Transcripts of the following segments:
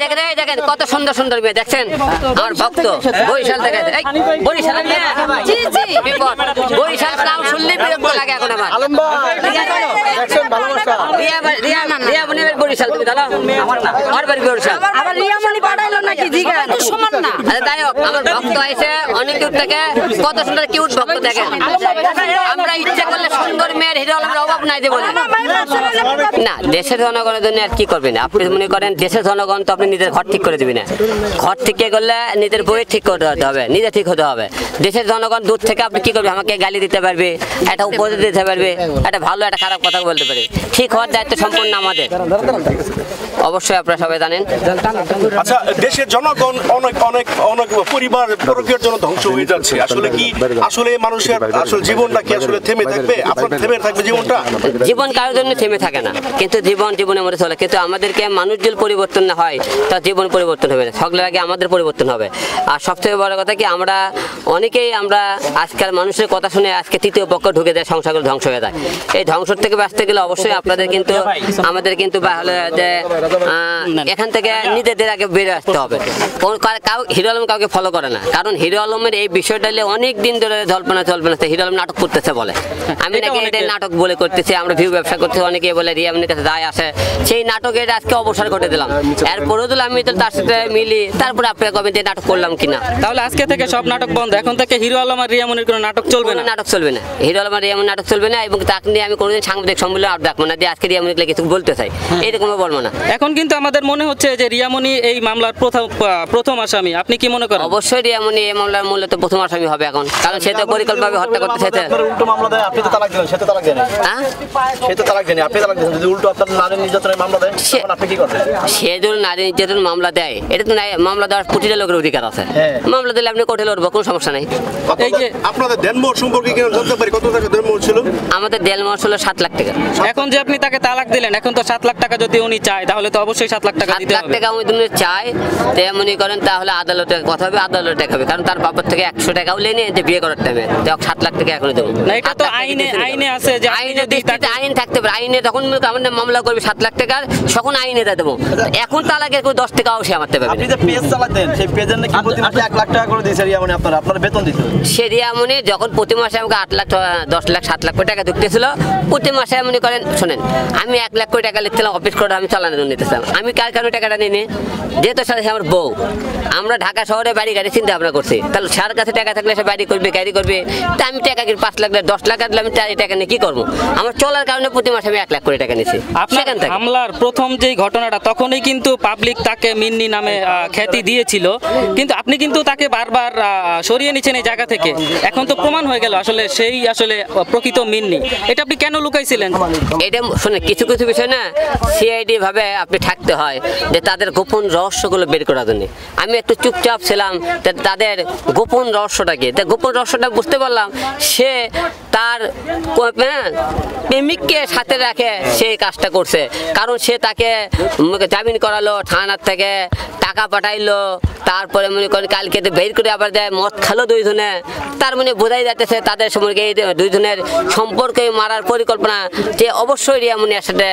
দেখেন এই দেখেন কত সুন্দর সুন্দর মেয়ে দেখছেন আমার ভক্ত বরিশাল থেকে বরিশাল বিপদ বরিশাল নাম শুনলে বিরক্ত লাগে এখন আমার রিয়া মনি বরিশাল তুমি জানো আমার বাড়ি বরিশাল আবার রিয়া মনি পাঠাইলো নাকি জিগা তো সমান না আরে যাই হোক আমার ভক্ত আছে অনেক দূর থেকে কত সুন্দর কিউট ভক্ত দেখেন আমরা ইচ্ছা করলে সুন্দর মেয়ের হিরো আলমের অভাব নাই দেবো না দেশের জনগণের জন্য আর কি করবেন আপনি মনে করেন দেশের জনগণ তো আপনি নিজের ঘর ঠিক করে দিবি না ঘর ঠিক করলে নিজের বই ঠিক করতে হবে নিজে ঠিক হতে হবে দেশের জনগণ দূর থেকে আপনি কি করবে আমাকে গালি দিতে পারবে একটা উপদেশ দিতে পারবে একটা ভালো একটা খারাপ কথা বলতে পারবে ঠিক হওয়ার দায়িত্ব সম্পূর্ণ আমাদের অবশ্যই আপনারা সবাই জানেন আচ্ছা দেশের জনগণ অনেক অনেক অনেক পরিবার পরকীয়ার জন্য ধ্বংস হয়ে যাচ্ছে আসলে কি আসলে মানুষের আসলে জীবনটা কি আসলে থেমে থাকবে আপনার থেমে থাকবে জীবনটা জীবন কারোর জন্য থেমে থাকে না কিন্তু জীবনের মধ্যে চলে কিন্তু আমাদেরকে মানুষ যদি পরিবর্তন না হয় তা জীবন পরিবর্তন হবে না সকলের আগে আমাদের পরিবর্তন হবে আর সবথেকে বড় কথা কি আমরা অনেকেই আমরা আজকাল মানুষের কথা শুনে আজকে তৃতীয় পক্ষ ঢুকে দেয় সংসারগুলো ধ্বংস হয়ে যায় এই ধ্বংসর থেকে বাঁচতে গেলে অবশ্যই আপনাদের কিন্তু আমাদের কিন্তু যে এখান থেকে নিজেদের আগে বেরিয়ে আসতে হবে হিরো আলম কাউকে ফলো করে না কারণ হিরো আলমের এই বিষয়টা অনেক দিন ধরে জল্পনা হিরো আলম নাটক করতেছে বলে আমি নাকি এটা নাটক বলে করতেছি আমরা ভিউ ব্যবসা করতেছি অনেকে বলে রিয়া মনির কাছে যায় আসে সেই নাটকের আজকে অবসর করে দিলাম এরপরেও দিলাম আমি তো তার সাথে মিলি তারপরে আপনারা কবেন যে নাটক করলাম কিনা তাহলে আজকে থেকে সব নাটক বন্ধ এখন থেকে হিরো আলম আর রিয়া মনির কোনো নাটক চলবে না নাটক চলবে না হিরো আলম আর রিয়া মনির নাটক চলবে না এবং তাকে নিয়ে আমি কোনোদিন সাংবাদিক সম্মেলনে আর ডাকবো না যে আজকে রিয়া মনির কিছু বলতে চাই এরকম বলবো না এখন কিন্তু আমাদের মনে হচ্ছে যে রিয়া মনি এই মামলার প্রথম আসামি আপনি কি মনে করেন অবশ্যই রিয়া মনি এই মামলার মূলত প্রথম আসামি হবে এখন কারণ সে তো পরিকল্পনাভাবে হত্যা করতে চাইছে উল্টো মামলা দেয় আপনি তো তালাক দিলেন সে তো তালাক দেন হ্যাঁ সে তো তালাক দেন আপনি তালাক দেন যদি উল্টো আপনার নারী নির্যাতনের মামলা দেয় তখন আপনি কি করবেন সে যদি নারী নির্যাতন মামলা দেয় এটা তো মামলা দেওয়ার প্রতিটা লোকের অধিকার আছে মামলা দিলে আপনি কোর্টে লড়বো কোনো সমস্যা নাই এই যে আপনাদের দেনমোহর সম্পর্কে কি জানতে পারি কত টাকা দেনমোহর ছিল আমাদের দেনমোহর ছিল 7 লাখ টাকা এখন যে আপনি তাকে তালাক দিলেন এখন তো 7 লাখ টাকা যদি উনি চায় তাহলে তো অবশ্যই 7 লাখ টাকা দিতে হবে 7 লাখ টাকা উনি যদি চায় তে মনে করেন তাহলে আদালতে কথা হবে আদালতে দেখাবে কারণ তার বাবার থেকে 100 টাকাও লেনে যে বিয়ে করার টাইমে তো 7 লাখ টাকা এখনো দেবো না এটা তো আইনে আছে যে আইন থাকতে পারে আইনে তখন আমাদের মামলা করবে 7 লাখ টাকার তখন আইনে দেবো এখন তালাকের কোনো 10 টাকাও সে আমারতে পারবে আপনি যে পেজ চালান দেন সেই পেজের নাকি প্রতি মাসে 1 লাখ টাকা করে দিয়েছে রিয়া মনি আপনার বেতন দিত সে রিয়া মনি যখন প্রতি মাসে আমাকে 8 লাখ 10 লাখ 7 লাখ টাকা ঢুকতেছিল প্রতি মাসে মনে করেন শোনেন আমি 1 লাখ টাকা লিখছিলাম অফিস করে আমি চালানোর জন্য নিতেছিলাম আমি কার কারণে টাকাটা নিয়ে যেহেতু সাথে আমার বউ আমরা ঢাকা শহরে বাড়ি গাড়ি চিন্তা ভাবনা করছি তাহলে সার কাছে টাকা থাকলে সে বাড়ি করবে গাড়ি করবে তা আমি টাকা 5 লাখ 10 লাখ দিলে আমি টাকা নিয়ে কি করবো আমার চলার কারণে প্রতি মাসে আমি 1 লাখ টাকা নিচ্ছি আপনার হামলার প্রথম যেই ঘটনাটা তখনই কিন্তু পাবলিক তাকে মিন্নি নামে খ্যাতি দিয়েছিল কিন্তু আপনি কিন্তু তাকে বারবার সরিয়ে নিচ্ছেন এই জায়গা থেকে এখন তো প্রমাণ হয়ে গেল আসলে সেই আসলে প্রকৃত মিন্নি এটা আপনি কেন লুকাইছিলেন এটা শুনে কিছু কিছু বিষয় না সিআইডি ভাবে আপনি থাকতে হয় যে তাদের গোপন রহস্যগুলো বের করার জন্য আমি একটু চুপচাপ ছিলাম তাদের গোপন রহস্যটা কি গোপন রহস্যটা বুঝতে পারলাম সে তার প্রেমিককে সাথে রাখে সেই কাজটা করছে কারণ সে তাকে জামিন করালো থানার থেকে টাকা পাঠাইলো তারপরে মনে করেন কালকে বের করে আবার দেয় মদ খালো দুইজনে তার মানে বোঝাই যাচ্ছে তাদের সম্পর্কে এই দুইজনের সম্পর্কে মারার পরিকল্পনা যে অবশ্যই রিয়া মনির সাথে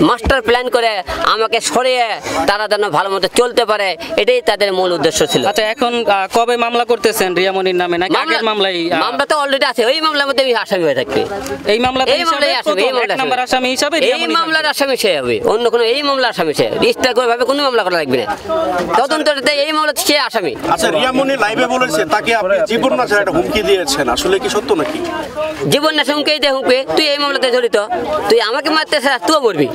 মাস্টার প্ল্যান করে আমাকে সরিয়ে তারা যেন ভালো মতো চলতে পারে এটাই তাদের মূল উদ্দেশ্য ছিল আচ্ছা এখন কবে মামলা করতেছেন রিয়া মনির নামে নাকি আগের মামলাই মামলা তো অলরেডি আছে ওই মামলার মধ্যে আমি আসামি হয়ে থাকবে এই মামলাতে নাম্বার আসামি হিসাবে এই মামলার আসামি সে হবে অন্য কোনো এই মামলার আসামি সে রিস্টার করে ভাবে কোনো মামলা করা লাগবে না তদন্ততে এই মামলা সে আসামি আচ্ছা রিয়া মনি লাইভে বলেছে তাকে আপনি জীবন নাশের একটা হুমকি দিয়েছেন আসলে কি সত্য নাকি জীবন নাশের হুমকি দিয়ে হুমকি তুই এই মামলাতে জড়িত তুই আমাকে মারতে চাস তুইও মরবি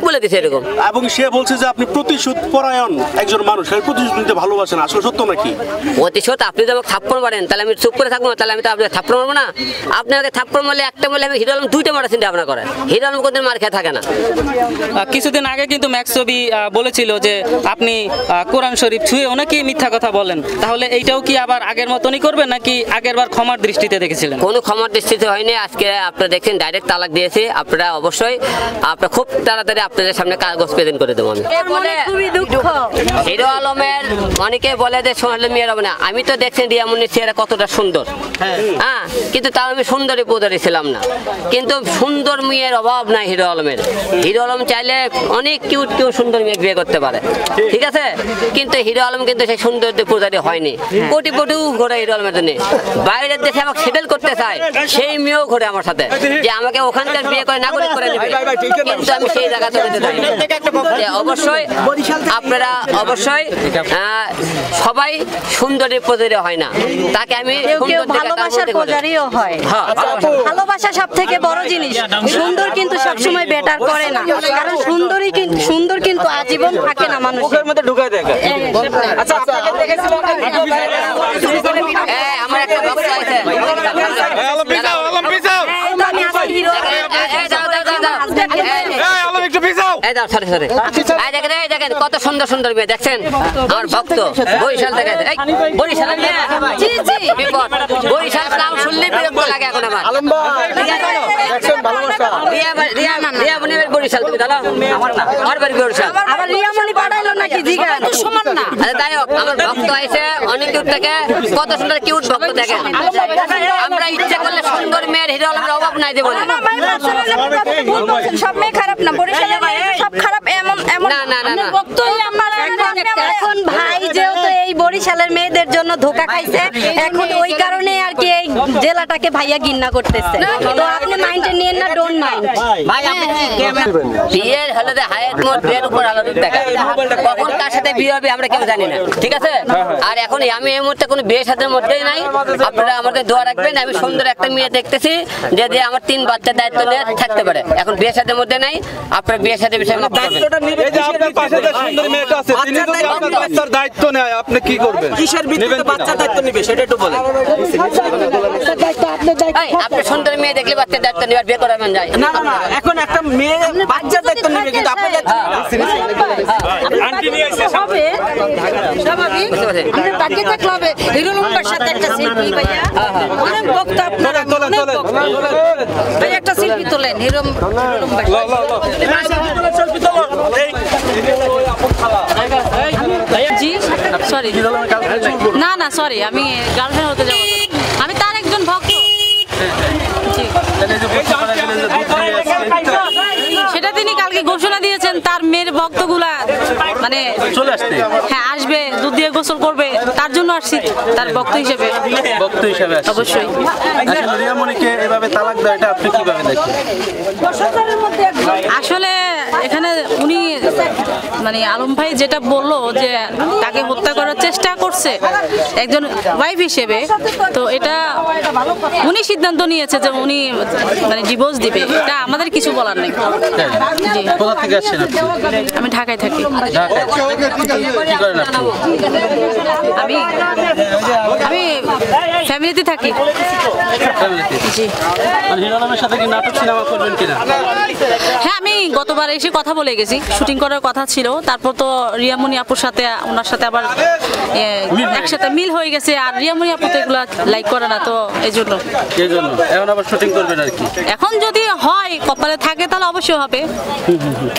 বলে দিছে এরকম এবং সে বলছে যে আপনি প্রতিশোধ পরায়ণ একজন মানুষ সেই প্রতিশোধ নিতে ভালোবাসেন আসলে সত্য নাকি প্রতিশোধ আপনি যদি আমাকে থাপ্পড় মারেন তাহলে আমি চুপ করে থাকবো তাহলে আমি তো আপনাকে থাপ্পড় মারবো না আপনি আমাকে থাপ্পড় মারলে একটা মারলে আমি হিরো আলম 2টা মারা চিন্তা ভাবনা করেন হিরো আলম কোনদিন মার খেয়ে থাকে না কিছুদিন আগে কিন্তু ম্যাক্সবি বলেছিল যে আপনি কোরআন শরীফ ছুঁয়ে অনেকেই মিথ্যা কথা বলেন তাহলে এইটাও কি আবার আগের মতনই করবেন নাকি আগেরবার ক্ষমার দৃষ্টিতে দেখেছিলেন কোনো ক্ষমার দৃষ্টিতে হয়নি আজকে আপনারা দেখছেন ডাইরেক্ট তালাক দিয়েছি আপনারা অবশ্যই আপনারা খুব তাড়াতাড়ি আপনাদের সামনে কাগজ প্রেজেন্ট করে দেবো আমি খুবই দুঃখ হিরো আলমের অনেকে বলে যে সোনালী মেয়ের হবে না, আমি তো দেখছেন রিয়ামনির চেহারা কতটা সুন্দর, হ্যাঁ, কিন্তু তাও আমি সুন্দরী পদারি ছিলাম না। কিন্তু সুন্দর মেয়ের অভাব নাই হিরো আলমের। হিরো আলম চাইলে অনেক কিউট কিউট সুন্দর মেয়ে বিয়ে করতে পারে, ঠিক আছে, কিন্তু হিরো আলম কিন্তু সেই সুন্দর পূজারি হয়নি। কোটি কোটিও ঘোরে হিরো আলমের জন্য, বাইরের দেশে আমাকে সেটেল করতে চায়, সেই মেয়েও ঘোরে আমার সাথে, যে আমাকে ওখানকার বিয়ে করে নাগরিক করে নেবে, কিন্তু আমি সেই জায়গা থেকে যেতে চাই না। অবশ্যই আপনারা অবশ্যই সবাই সুন্দরী পূজারি হয় না, তাকে আমি কেউ ভালোবাসার পূজারিও হয়। ভালোবাসা সব থেকে বড় জিনিস। সুন্দর কিন্তু সবসময় বেটার করে না, কারণ সুন্দর কিন্তু আজীবন থাকে না মানুষের মধ্যে ঢুকায় দেখে। আচ্ছা আপনাকে দেখেছিলাম আমার একটা ভক্ত আছে, দেখেন কত সুন্দর সুন্দর মেয়ে দেখছেন, আমার ভক্ত বরিশাল থেকে, বরিশালের মেয়ে, বিপদ, বরিশাল নাম শুনলেই বিরক্ত লাগে এখন আমার। বরিশাল তুমি জানো, আমার বাড়ি বরিশাল। আবার রিয়ামনি পাঠাইলো নাকি জিগান সমান না। যাই হোক, আমার ভক্ত আছে অনেক কিউট থেকে, কত সুন্দর কিউট ভক্ত দেখেন। আমরা ইচ্ছা করলে সুন্দর মেয়ের হিরো আলমের অভাব নাই দেবো না। সব মেয়ে খারাপ না, বরিশালের মেয়ে সব খারাপ এমন এমন না না না না, ভক্তই আমার। এখন ভাই যেহেতু এই বরিশালের মেয়েদের জন্য ধোকা খাইছে, এখন ওই কারণে আর কি এই জেলাটাকে ভাইয়া ঘৃণা করতেছে। তো আপনি মাইন্ডে নিয়েন না, ডোন্ট মাইন্ড। বিয়ের হলে হায়াত মোট বিয়ের উপর আলাদা দেখা, কখন কার সাথে বিয়ে হবে আমরা কেউ জানি না, ঠিক আছে। আর এখন আমি এই মুহূর্তে কোনো বিয়ে সাথের মধ্যেই নাই, আপনারা আমাদের দোয়া রাখবেন। আমি সুন্দর একটা মেয়ে দেখতেছি যে দিয়ে আমার 3 বাচ্চার দায়িত্ব নিয়ে থাকতে পারে, এখন বিয়ে সাথের মধ্যে নাই, আপনার বিয়ে সাথে বিষয়ে মাফ করবেন। এই যে আপনার পাশে যে সুন্দর মেয়েটা আছে, তিনি যদি আপনার বাচ্চার দায়িত্ব নেয়, আপনি কি করবেন? কিসের ভিত্তিতে বাচ্চার দায়িত্ব নেবে সেটা একটু বলেন। আপনি সুন্দর মেয়ে দেখলে বাচ্চার দায়িত্ব নেবার বিয়ে করাবেন যায় না না না, এখন একটা মেয়ে বাচ্চার দায়িত্ব নেবে, কিন্তু আপনার দায়িত্ব আন্টি নিয়ে আসছে হবে স্বাভাবিক। আমরা তাকে দেখলে হবে হিরো আলমের সাথে একটা সেলফি ভাইয়া, অনেক ভক্ত আপনারা, অনেক ভক্ত ভাই, একটা সেলফি তোলেন হিরো আলম ভাই। জি সরি, না না সরি, আমি গার্লফ্রেন্ড হতে যাবো, আমি তার একজন ভক্ত। সেটা তিনি কালকে ঘোষণা দিয়েছেন, তার মেয়ের ভক্তগুলা মানে চলে আসতে, হ্যাঁ আসবে, দুধ দিয়ে গোসল করবে, তার জন্য আসছি, তার ভক্ত হিসেবে। অবশ্যই। রিয়ামনিকে এভাবে তালাক দেয়, এটা আপনি কিভাবে দেখেন? আসলে এখানে উনি মানে আলম ভাই যেটা বললো যে তাকে হত্যা করার চেষ্টা করছে একজন ওয়াইফ হিসেবে, তো এটা উনি সিদ্ধান্ত নিয়েছে যে উনি মানে ডিভোর্স দিবে, এটা আমাদের কিছু বলার নেই। জি। কোথা থেকে আসছেন আপনি? আমি ঢাকায় থাকি। কি করেন আপনি? আমি ফ্যামিলিতে থাকি। জি। মানে হিরো আলমের সাথে কি নাটক সিনেমা করবেন কিনা? হ্যাঁ, আমি গতবার এসে কথা বলে গেছি, শুটিং করার কথা ছিল, তারপর তো রিয়ামনি আপুর সাথে ওনার সাথে আবার একসাথে মিল হয়ে গেছে, আর রিয়ামনি আপু তো এগুলো লাইক করে না, তো এই জন্য এখন আবার শুটিং করবেন আর কি। এখন যদি হয় কপালে থাকে তাহলে অবশ্যই হবে।